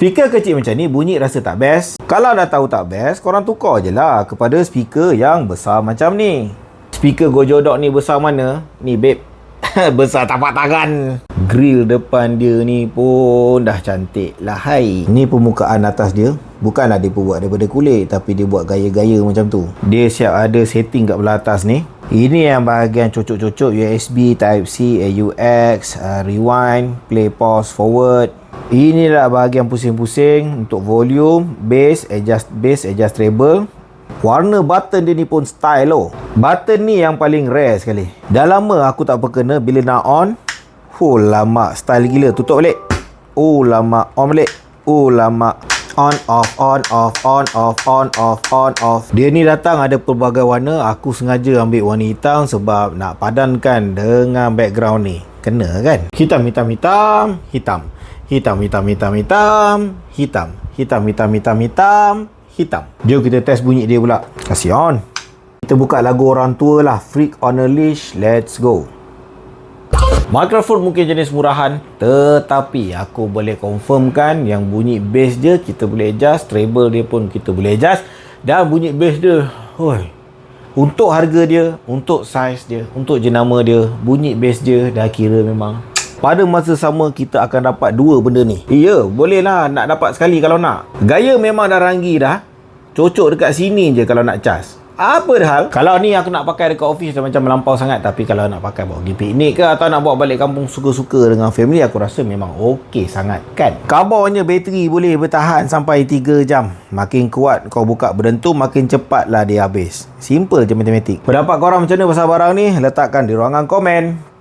Speaker kecil macam ni bunyi rasa tak best. Kalau dah tahu tak best, korang tukar je lah kepada speaker yang besar macam ni. Speaker Gojo Dog ni besar mana? Ni babe, besar tapak tangan. Grill depan dia ni pun dah cantik lah hai. Ni permukaan atas dia, bukanlah dia buat daripada kulit, tapi dia buat gaya-gaya macam tu. Dia siap ada setting kat belah atas ni. Ini yang bahagian cocok-cocok USB, Type-C, AUX, rewind, play, pause, forward. Inilah bahagian pusing-pusing untuk volume, bass, adjust treble. Warna button dia ni pun style loh. Button ni yang paling rare sekali. Dah lama aku tak berkena bila nak on. Oh lama, style gila. Tutup balik. Oh lama, on balik. Oh lama. On off, on off, on off, on off, on off. Dia ni datang ada pelbagai warna. Aku sengaja ambil warna hitam sebab nak padankan dengan background ni. Kena kan? Hitam, hitam, hitam, hitam. Hitam, hitam, hitam, hitam, hitam. Hitam, hitam, hitam, hitam, hitam. Jom kita test bunyi dia pula. Kasih on. Kita buka lagu orang tua lah. Freak on a Leash. Let's go. Mikrofon mungkin jenis murahan, tetapi aku boleh confirmkan yang bunyi bass dia kita boleh adjust, treble dia pun kita boleh adjust. Dan bunyi bass dia, untuk harga dia, untuk saiz dia, untuk jenama dia, bunyi bass dia dah kira memang. Pada masa sama kita akan dapat dua benda ni. Ya, boleh lah nak dapat sekali kalau nak. Gaya memang dah ranggi dah. Cocok dekat sini je kalau nak cas. Apa dah hal? Kalau ni aku nak pakai dekat office dah macam melampau sangat. Tapi kalau nak pakai bawa pergi piknik ke atau nak bawa balik kampung suka-suka dengan family, aku rasa memang okey sangat kan. Kabarnya bateri boleh bertahan sampai 3 jam. Makin kuat kau buka berdentum, makin cepatlah dia habis. Simple je matematik. Pendapat korang macam mana pasal barang ni? Letakkan di ruangan komen.